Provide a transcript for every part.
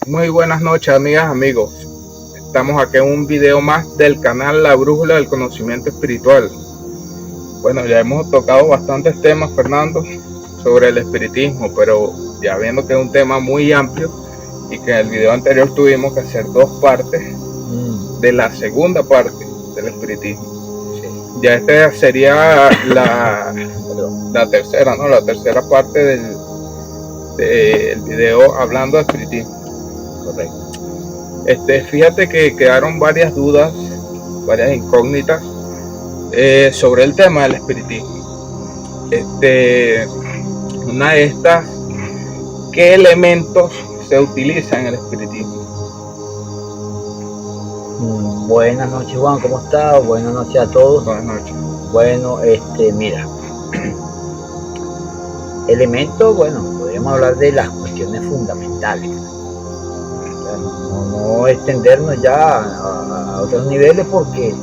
Muy buenas noches, amigas, amigos. Estamos aquí en un video más del canal La Brújula del Conocimiento Espiritual. Bueno, ya hemos tocado bastantes temas, Fernando, sobre el espiritismo, pero ya viendo que es un tema muy amplio y que en el video anterior tuvimos que hacer dos partes de la segunda parte del espiritismo. Sí. Ya esta sería la tercera, ¿no? La tercera parte del video hablando de espiritismo. Correcto. Fíjate que quedaron varias dudas, varias incógnitas sobre el tema del espiritismo. Una de estas, ¿qué elementos se utilizan en el espiritismo? Buenas noches, Juan, ¿cómo estás? Buenas noches a todos. Buenas noches. Bueno, mira, elementos, bueno, podríamos hablar de las cuestiones fundamentales. No extendernos ya a otros niveles, porque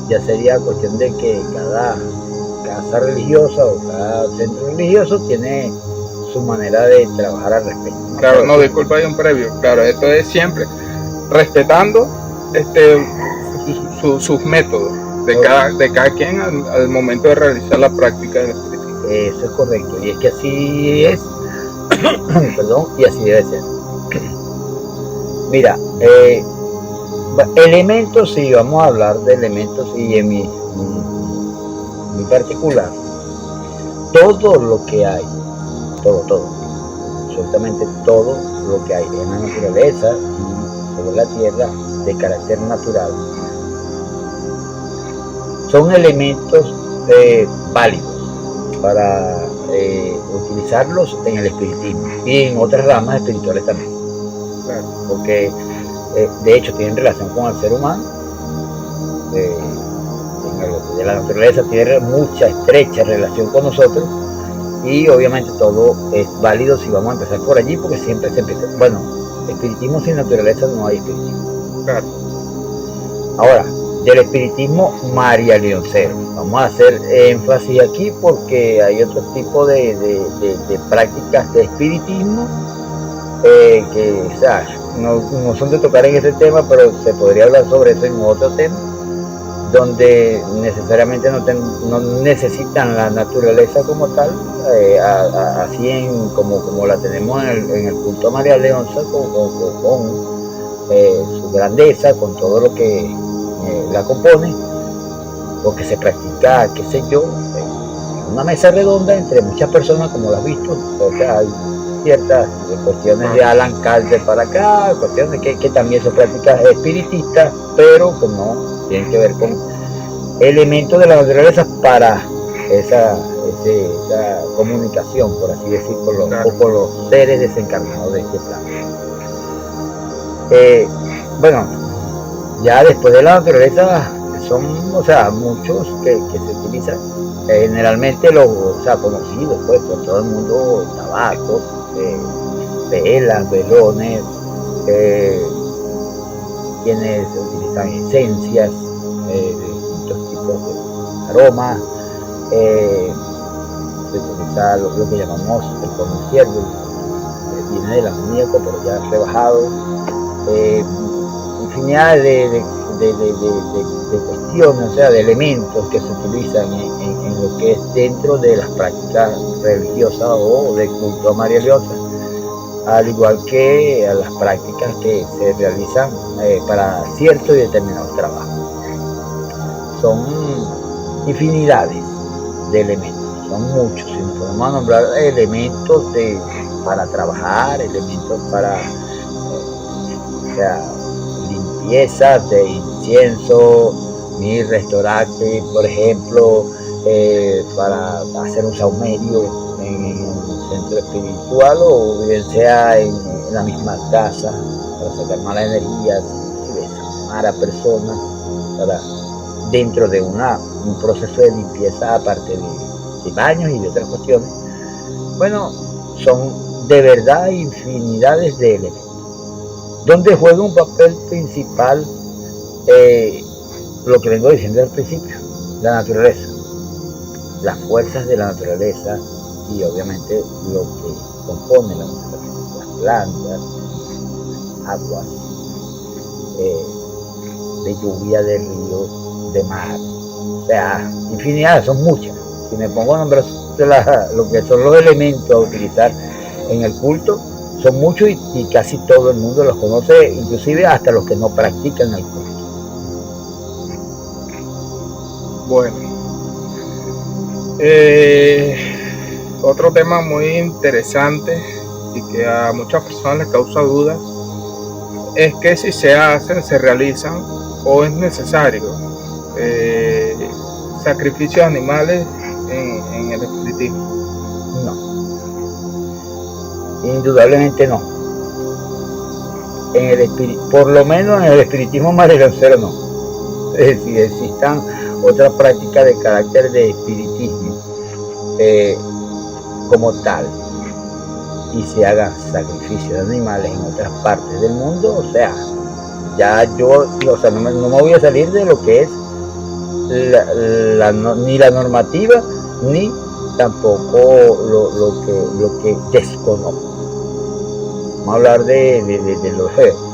ya sería cuestión de que cada casa religiosa o cada centro religioso tiene su manera de trabajar al respecto, ¿no? Claro, no, disculpa, hay un previo. Claro, esto es siempre respetando sus métodos de cada quien al momento de realizar la práctica del espiritismo. Eso es correcto, y es que así es, perdón, y así debe ser. Mira, elementos, sí, vamos a hablar de elementos, y en mi particular, todo lo que hay, todo, absolutamente todo lo que hay en la naturaleza y sobre la tierra de carácter natural, son elementos válidos para utilizarlos en el espiritismo y en otras ramas espirituales también. Claro. Porque de hecho tienen relación con el ser humano, de la naturaleza tiene mucha estrecha relación con nosotros, y obviamente todo es válido si vamos a empezar por allí, porque siempre se empieza, bueno, espiritismo sin naturaleza no hay espiritismo. Claro. Ahora, del espiritismo marialeoncero, vamos a hacer énfasis aquí porque hay otro tipo de prácticas de espiritismo que, o sea, no son de tocar en ese tema, pero se podría hablar sobre eso en otro tema, donde necesariamente no necesitan la naturaleza como tal, así como la tenemos en el culto a María Leonza, con su grandeza, con todo lo que la compone, porque se practica, qué sé yo, una mesa redonda entre muchas personas, como lo has visto. O sea, hay ciertas cuestiones de Alan Kardec para acá, cuestiones que también son prácticas espiritistas, pero que no tienen que ver con elementos de la naturaleza para esa comunicación, por así decir, con los seres desencarnados de este plano. Bueno, ya después de la naturaleza son, o sea, muchos que se utilizan, generalmente los, o sea, conocidos pues por todo el mundo: tabacos, velas, velones, quienes utilizan esencias de distintos tipos de aromas, se utiliza lo que llamamos el concierto, viene del amoníaco pero ya rebajado, infinidad de cuestiones, o sea, de elementos que se utilizan en lo que es dentro de las prácticas religiosas o de culto a María Leonza, al igual que a las prácticas que se realizan para ciertos y determinados trabajos. Son infinidades de elementos, son muchos, si nos podemos nombrar elementos para trabajar, elementos para limpiezas de incienso, mi restaurante, por ejemplo, para hacer un saumerio en un centro espiritual, o bien sea en la misma casa, para sacar malas energías, desamar a personas, dentro de un proceso de limpieza, aparte de baños y de otras cuestiones. Bueno, son de verdad infinidades de elementos, donde juega un papel principal lo que vengo diciendo al principio: la naturaleza, las fuerzas de la naturaleza, y obviamente lo que compone la naturaleza, las plantas, aguas de lluvia, de ríos, de mar. O sea, infinidad, son muchas. Si me pongo a nombrar lo que son los elementos a utilizar en el culto, son muchos y casi todo el mundo los conoce, inclusive hasta los que no practican el culto. Bueno, otro tema muy interesante y que a muchas personas les causa dudas es que si se hacen, se realizan o es necesario sacrificios de animales en el espiritismo. No, indudablemente no. Por lo menos en el espiritismo mariloncero no. Es decir, existan otras prácticas de carácter de espiritismo como tal y se hagan sacrificios de animales en otras partes del mundo, o sea, ya yo, o sea, no me voy a salir de lo que es ni la normativa ni tampoco lo que desconozco. Vamos a hablar de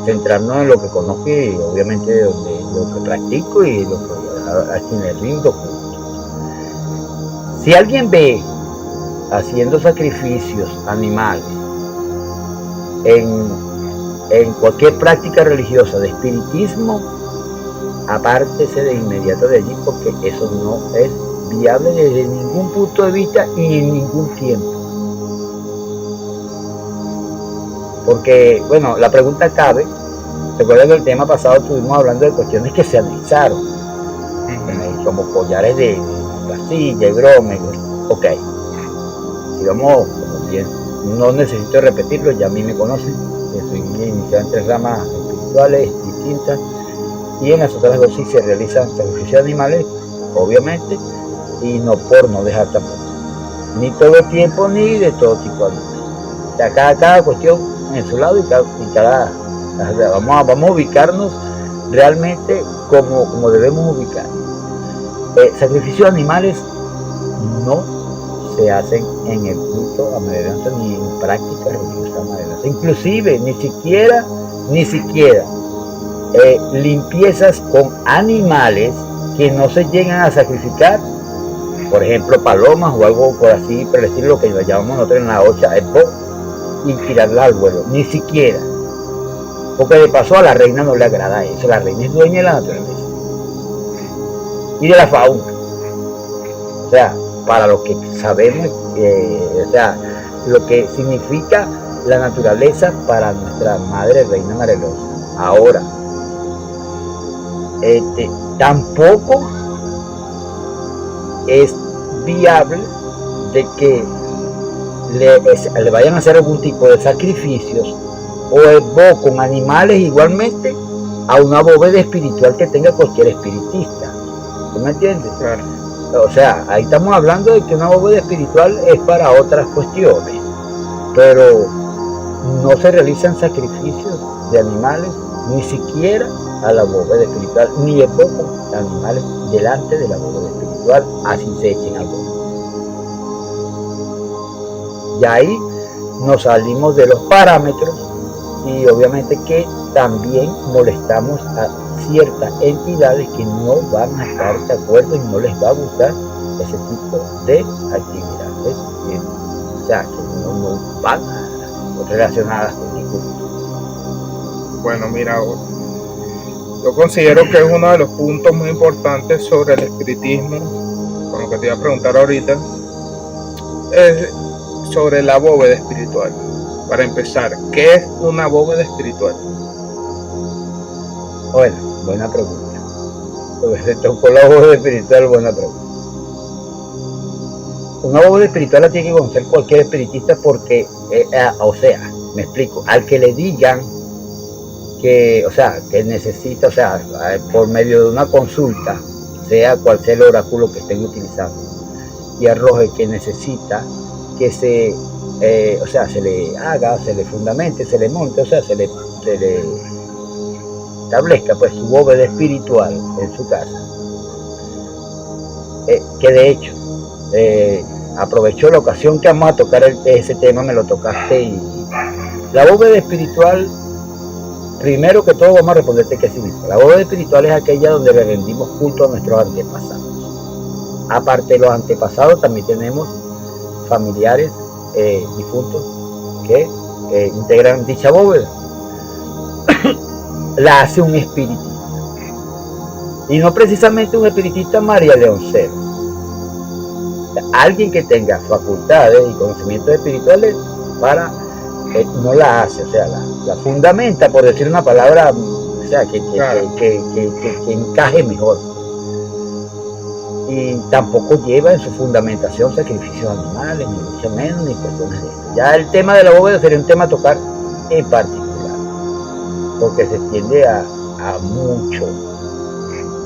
centrarnos en lo que conozco y obviamente de lo que practico y lo que a quienes rindo culto. Si alguien ve haciendo sacrificios animales en cualquier práctica religiosa de espiritismo, apártese de inmediato de allí, porque eso no es viable desde ningún punto de vista y en ningún tiempo. Porque, bueno, la pregunta cabe. Recuerda que el tema pasado estuvimos hablando de cuestiones que se analizaron, como collares de pastilla y broma. Ok, digamos, como bien, no necesito repetirlo, ya a mí me conocen, soy iniciado en 3 ramas espirituales distintas, y en las otras 2 sí se realizan sacrificios de animales, obviamente, y no por no dejar tampoco, ni todo el tiempo, ni de todo tipo de animales. O sea, cada cuestión en su lado y cada vamos a ubicarnos realmente como debemos ubicar. Sacrificios de animales no se hacen en el culto amarelanza ni en práctica religiosa amarelanza. Inclusive ni siquiera limpiezas con animales que no se llegan a sacrificar, por ejemplo palomas o algo por así por el estilo, lo que llamamos nosotros en la ocha y tirarla al vuelo, ni siquiera, porque de paso a la reina no le agrada eso. La reina es dueña de la naturaleza y de la fauna, o sea, para lo que sabemos, o sea, lo que significa la naturaleza para nuestra madre reina Marelosa. Ahora, tampoco es viable de que le vayan a hacer algún tipo de sacrificios o con animales igualmente a una bóveda espiritual que tenga cualquier espiritista. ¿Tú me entiendes? Claro. O sea, ahí estamos hablando de que una bóveda espiritual es para otras cuestiones, pero no se realizan sacrificios de animales ni siquiera a la bóveda espiritual, ni evocan animales delante de la bóveda espiritual, así se echen al bóveda. Y ahí nos salimos de los parámetros y obviamente que también molestamos a ciertas entidades que no van a estar de acuerdo y no les va a gustar ese tipo de actividades, o sea, que no van relacionadas con ningún. Bueno, mira, yo considero que es uno de los puntos muy importantes sobre el espiritismo, con lo que te iba a preguntar ahorita, es sobre la bóveda espiritual. Para empezar, ¿qué es una bóveda espiritual? Bueno, buena pregunta. Se tocó la bóveda espiritual, buena pregunta. Una bóveda espiritual la tiene que conocer cualquier espiritista porque, o sea, me explico, al que le digan que, o sea, que necesita, o sea, por medio de una consulta, sea cual sea el oráculo que estén utilizando, y arroje que necesita que o sea, se le haga, se le fundamente, se le monte, o sea, se le establezca pues su bóveda espiritual en su casa, que de hecho aprovechó la ocasión que vamos a tocar ese tema, me lo tocaste, y la bóveda espiritual Primero que todo vamos a responderte qué significa. La bóveda espiritual es aquella donde le rendimos culto a nuestros antepasados. Aparte de los antepasados, también tenemos familiares difuntos que integran dicha bóveda. La hace un espiritista. Y no precisamente un espiritista María Leoncero. Alguien que tenga facultades y conocimientos espirituales para no la hace, o sea, la fundamenta, por decir una palabra, o sea, que encaje mejor. Y tampoco lleva en su fundamentación sacrificios animales, ni mucho menos, ni cuestiones de esto. Ya el tema de la bóveda sería un tema a tocar en particular, porque se extiende a mucho,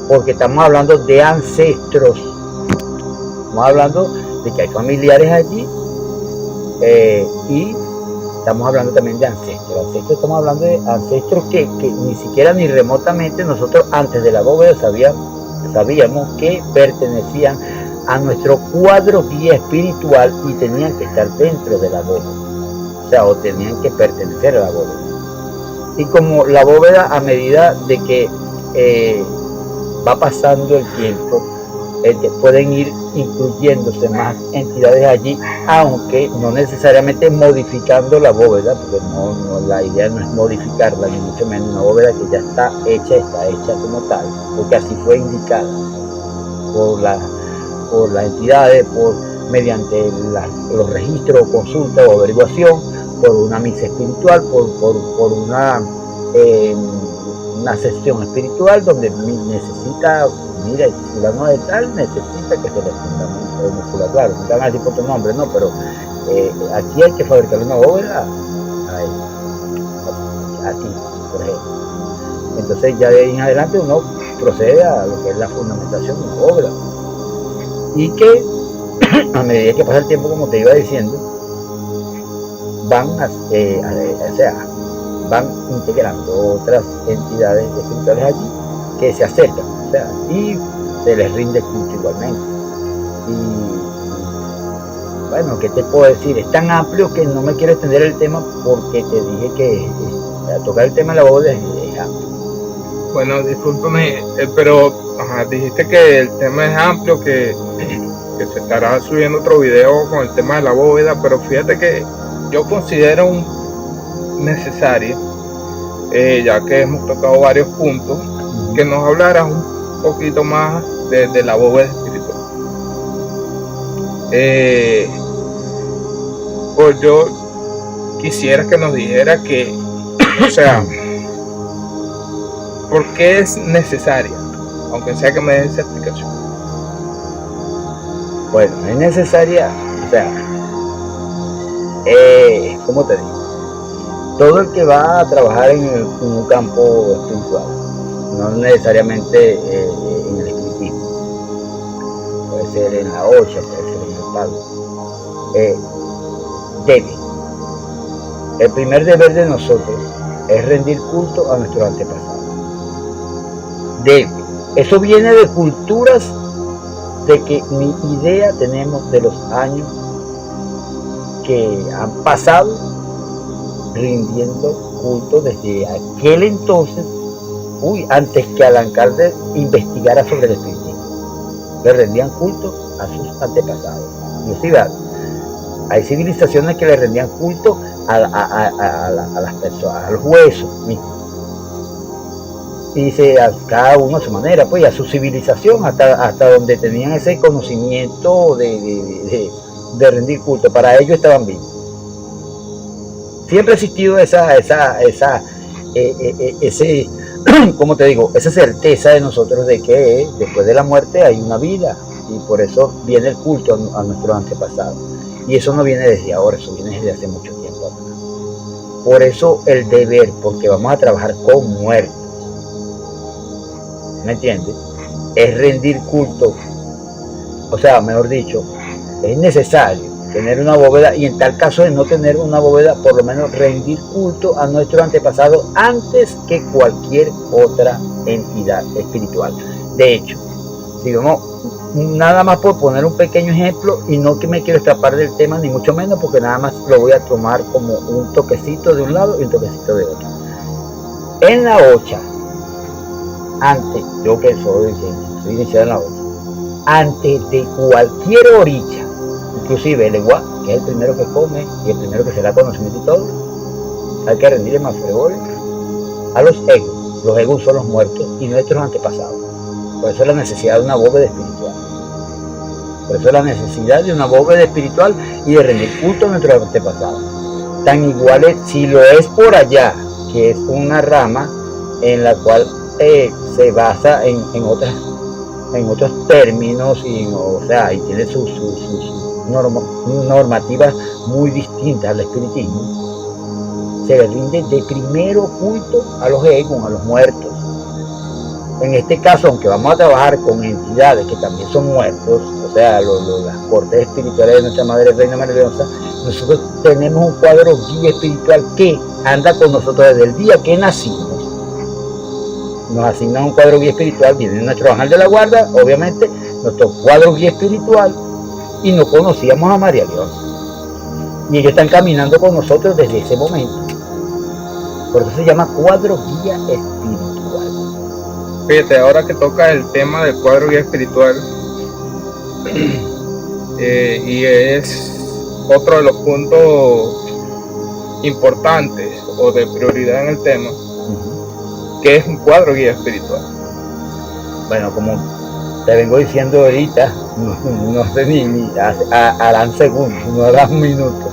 porque estamos hablando de ancestros, estamos hablando de que hay familiares allí, y estamos hablando también de ancestros. Estamos hablando de ancestros que ni siquiera ni remotamente nosotros antes de la bóveda sabíamos que pertenecían a nuestro cuadro guía espiritual y tenían que estar dentro de la bóveda, o sea, o tenían que pertenecer a la bóveda. Y como la bóveda, a medida de que va pasando el tiempo, pueden ir incluyéndose más entidades allí, aunque no necesariamente modificando la bóveda, porque la idea no es modificarla, ni mucho menos. Una bóveda que ya está hecha como tal, porque así fue indicada por las entidades, mediante los registros o consulta o averiguación, por una misa espiritual, por una sesión espiritual donde necesita, mira, fulano de tal necesita que se le fundamente muscular, claro, no te van a decir por tu nombre, no, pero aquí hay que fabricar una bóveda a ti, por ejemplo. Entonces ya de ahí en adelante uno procede a lo que es la fundamentación de una bóveda, y que a medida que pasa el tiempo, como te iba diciendo, van integrando otras entidades espirituales allí que se acercan, o sea, y se les rinde culto igualmente. Y bueno, ¿qué te puedo decir? Es tan amplio que no me quiero extender el tema, porque te dije que tocar el tema de la bóveda es amplio. Bueno, discúlpame, pero dijiste que el tema es amplio, que se estará subiendo otro video con el tema de la bóveda, pero fíjate que yo considero necesario, ya que hemos tocado varios puntos, que nos hablaras un poquito más de la bóveda espiritual. Pues yo quisiera que nos dijera que, o sea, ¿por qué es necesaria? Aunque sea que me des esa explicación. Bueno, es necesaria, o sea, ¿cómo te digo? Todo el que va a trabajar en un campo espiritual, no necesariamente en el espiritismo, puede ser en la olla, puede ser en el palo, el primer deber de nosotros es rendir culto a nuestros antepasados. Eso viene de culturas de que ni idea tenemos de los años que han pasado rindiendo culto desde aquel entonces, antes que Allan Kardec investigara sobre el espiritismo. Le rendían culto a sus antepasados. Inclusive hay civilizaciones que le rendían culto a las personas, a los huesos mismos. Y dice, a cada uno a su manera, pues, a su civilización, hasta donde tenían ese conocimiento de rendir culto. Para ellos estaban vivos. Siempre ha existido ¿cómo te digo? Esa certeza de nosotros de que después de la muerte hay una vida, y por eso viene el culto a nuestros antepasados. Y eso no viene desde ahora, eso viene desde hace mucho tiempo atrás. Por eso el deber, porque vamos a trabajar con muertos, ¿me entiendes? Es rendir culto, o sea, mejor dicho, es necesario tener una bóveda, y en tal caso de no tener una bóveda, por lo menos rendir culto a nuestros antepasados antes que cualquier otra entidad espiritual. De hecho, si vamos, nada más por poner un pequeño ejemplo, y no que me quiero escapar del tema, ni mucho menos, porque nada más lo voy a tomar como un toquecito de un lado y un toquecito de otro. En la OCHA, antes, yo que soy iniciado en la OCHA, antes de cualquier oricha, inclusive el Eguá, que es el primero que come y el primero que se da conocimiento y todo, hay que rendirle más fervor a los egos. Los egos son los muertos y nuestros antepasados. Por eso la necesidad de una bóveda espiritual. Por eso la necesidad de una bóveda espiritual y de rendir culto a nuestros antepasados. Tan iguales, si lo es por allá, que es una rama en la cual se basa en otros términos y tiene sus normativas muy distintas al espiritismo, se le rinde de primero culto a los egos, a los muertos. En este caso, aunque vamos a trabajar con entidades que también son muertos, o sea, las cortes espirituales de nuestra Madre Reina María Leonza, nosotros tenemos un cuadro guía espiritual que anda con nosotros desde el día que nacimos. Nos asignan un cuadro guía espiritual, viene nuestro ángel de la guarda, obviamente, nuestro cuadro guía espiritual, y no conocíamos a María Leonza. Y ellos están caminando con nosotros desde ese momento. Por eso se llama cuadro guía espiritual. Fíjate, ahora que toca el tema del cuadro guía espiritual, y es otro de los puntos importantes o de prioridad en el tema, que es un cuadro guía espiritual. Bueno, como te vengo diciendo ahorita, no sé ni harán segundos, no harán minutos.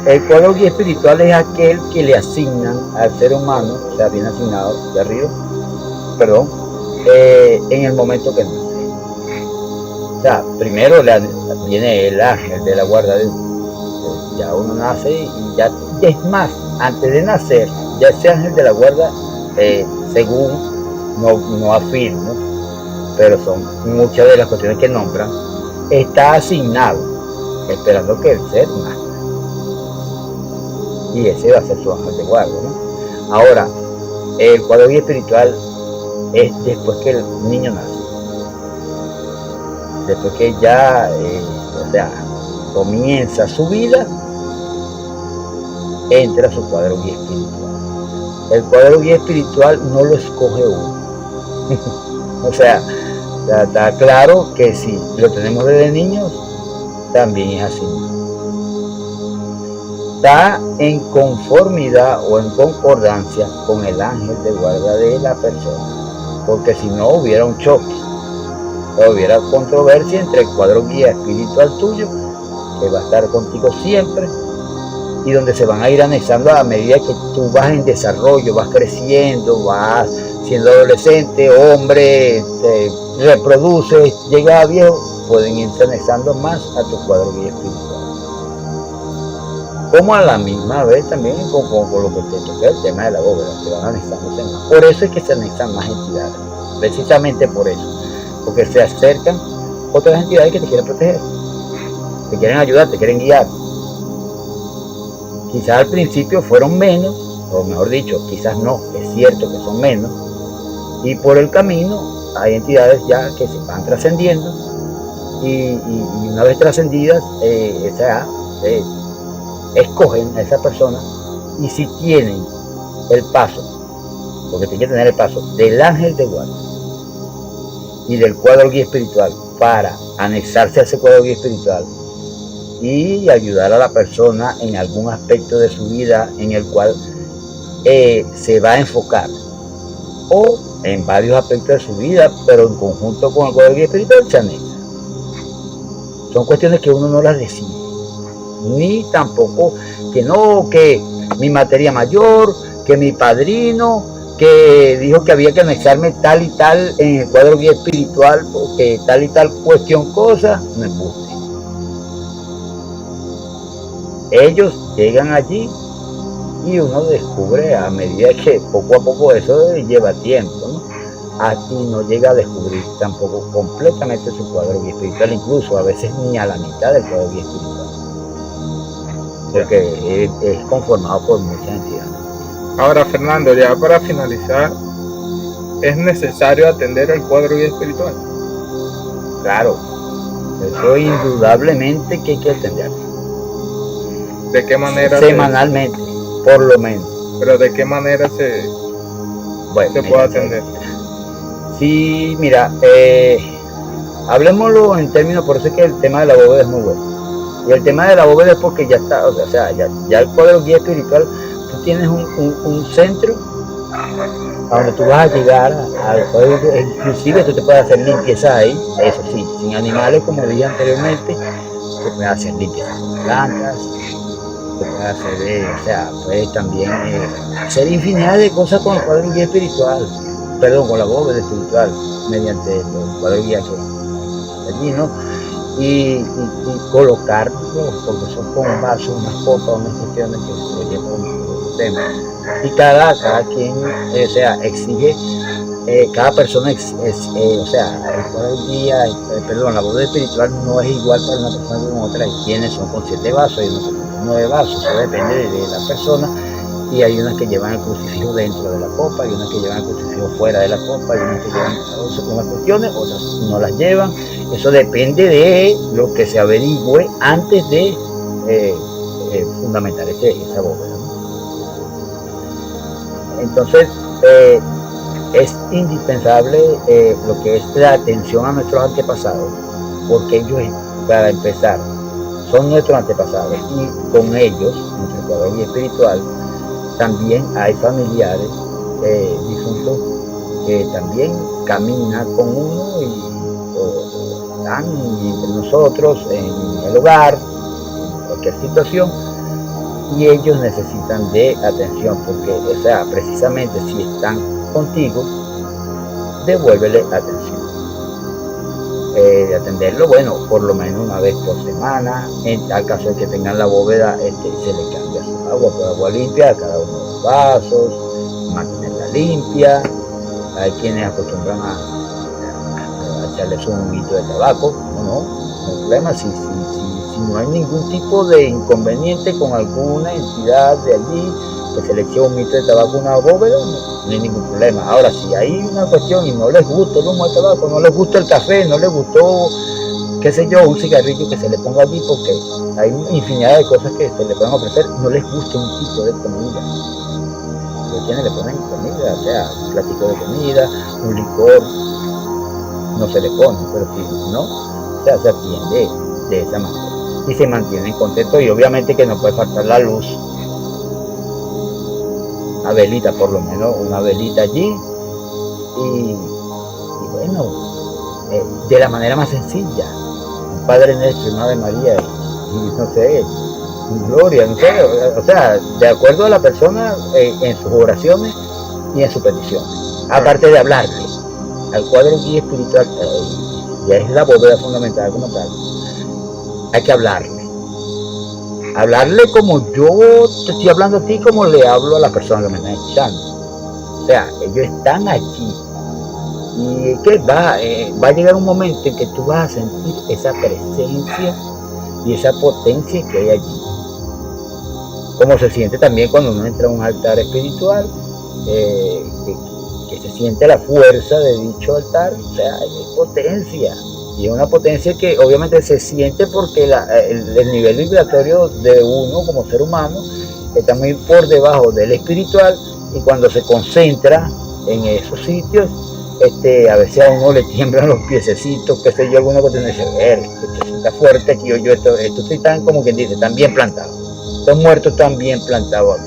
El cuadro guía espiritual es aquel que le asignan al ser humano, o sea, bien asignado de arriba, en el momento que nace. O sea, primero viene el ángel de la guarda de ya uno nace y ya es más, antes de nacer, ya ese ángel de la guarda, según no afirmo, pero son muchas de las cuestiones que nombran, está asignado, esperando que el ser nazca. Y ese va a ser su ángel de guarda, ¿no? Ahora, el cuadro guía espiritual es después que el niño nace. Después que ya comienza su vida, entra su cuadro guía espiritual. El cuadro guía espiritual no lo escoge uno. O sea, está claro que si lo tenemos desde niños, también es así. Está en conformidad o en concordancia con el ángel de guarda de la persona, porque si no hubiera un choque, hubiera controversia entre el cuadro guía espiritual tuyo, que va a estar contigo siempre, y donde se van a ir anexando a medida que tú vas en desarrollo, vas creciendo, vas siendo adolescente, hombre, te reproduces, llegas a viejo, pueden irse anexando más a tu cuadro guía espiritual. Como a la misma vez también con lo que te toca el tema de la bóveda, que van anexándose más. Por eso es que se anexan más entidades, precisamente por eso, porque se acercan otras entidades que te quieren proteger, te quieren ayudar, te quieren guiar. Quizás al principio fueron menos, o mejor dicho, quizás no, es cierto que son menos, y por el camino hay entidades ya que se van trascendiendo, y una vez trascendidas, escogen a esa persona, y si tienen el paso, porque tienen que tener el paso del ángel de guarda y del cuadro guía espiritual para anexarse a ese cuadro guía espiritual y ayudar a la persona en algún aspecto de su vida en el cual se va a enfocar, o en varios aspectos de su vida, pero en conjunto con el cuadro guía espiritual se anexa. Son cuestiones que uno no las decide, ni tampoco que mi materia mayor, que mi padrino, que dijo que había que anexarme tal y tal en el cuadro guía espiritual, porque tal y tal cuestión cosa, no embuste. Ellos llegan allí y uno descubre a medida que poco a poco eso lleva tiempo, ¿no? Aquí no llega a descubrir tampoco completamente su cuadro guía espiritual, incluso a veces ni a la mitad del cuadro guía espiritual, porque es conformado por muchas entidades. Ahora, Fernando, ya para finalizar, ¿es necesario atender el cuadro guía espiritual? Claro, eso indudablemente que hay que atenderlo. ¿De qué manera? Semanalmente, por lo menos. Pero ¿de qué manera se puede atender? Sí, mira, hablemoslo en términos, por eso es que el tema de la bóveda es muy bueno. Y el tema de la bóveda es porque ya está, o sea, ya el cuadro guía espiritual, tú tienes un centro a donde tú vas a llegar al cuadro, inclusive tú te puedes hacer limpieza ahí, eso sí, sin animales, como dije anteriormente, te puedes hacer limpieza con plantas, te puedes hacer, o sea, puedes también hacer infinidad de cosas con el cuadro guía espiritual, perdón, con la bóveda espiritual, mediante el cuadro guía que allí, ¿no? Y colocarlo, porque son con vasos, unas copas, unas cuestiones que sería un tema. Y cada quien, o sea, exige, cada persona, o sea, el cuadro guía, perdón, la bóveda espiritual no es igual para una persona como otra. Hay quienes son con 7 vasos y otros con 9 vasos, eso depende de la persona. Y hay unas que llevan el crucifijo dentro de la copa, y unas que llevan el crucifijo fuera de la copa, y unas que llevan unas cuestiones, otras no las llevan. Eso depende de lo que se averigüe antes de fundamentar esa bóveda, ¿no? Entonces, es indispensable lo que es la atención a nuestros antepasados, porque ellos, para empezar, son nuestros antepasados, y con ellos, nuestro cuadro guía espiritual, también hay familiares difuntos que también caminan con uno y están entre nosotros en el hogar, en cualquier situación, y ellos necesitan de atención, porque, o sea, precisamente si están contigo, devuélvele atención. De atenderlo, bueno, por lo menos una vez por semana. En tal caso de que tengan la bóveda, se le cambia su agua por agua limpia a cada uno de los vasos, mantenerla limpia. Hay quienes acostumbran a echarle su humito de tabaco, no hay problema. Si no hay ningún tipo de inconveniente con alguna entidad de allí que se le eche un humito de tabaco a una bóveda, no hay ningún problema. Ahora, si hay una cuestión y no les gusta el humo de tabaco, no les gusta el café, no les gustó, qué sé yo, un cigarrillo que se le ponga allí, porque hay infinidad de cosas que se le pueden ofrecer, no les gusta un tipo de comida. Quienes le ponen comida, o sea, un platito de comida, un licor, no se le pone, pero si no, o sea, se atiende de esa manera y se mantienen contentos. Y obviamente que no puede faltar la luz, una velita, por lo menos una velita allí, y bueno, de la manera más sencilla, un Padre Nuestro, una Ave María, y no sé, gloria, no sé, o sea, de acuerdo a la persona en sus oraciones y en sus peticiones. Aparte de hablarle al cuadro guía espiritual, ya es la bóveda fundamental como tal, hay que hablarle como yo te estoy hablando a ti, como le hablo a la persona que me está escuchando. O sea, ellos están allí, y que va a llegar un momento en que tú vas a sentir esa presencia y esa potencia que hay allí, como se siente también cuando uno entra a un altar espiritual, que se siente la fuerza de dicho altar. O sea, hay potencia, y es una potencia que obviamente se siente porque el nivel vibratorio de uno como ser humano está muy por debajo del espiritual, y cuando se concentra en esos sitios, a veces a uno le tiemblan los piececitos, qué sé yo, alguna cosa, dice, esto está fuerte aquí, esto están, como quien dice, están bien plantados. Los muertos están bien plantados.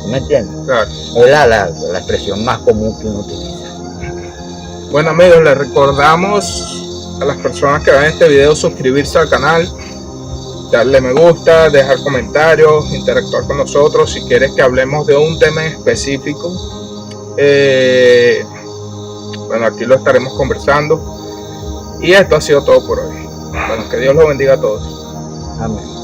¿No me entiendes? Claro. Es la expresión más común que uno utiliza. Bueno, amigos, les recordamos a las personas que ven este video suscribirse al canal, darle me gusta, dejar comentarios, interactuar con nosotros. Si quieres que hablemos de un tema específico, bueno, aquí lo estaremos conversando. Y esto ha sido todo por hoy. Bueno, que Dios los bendiga a todos. Amén.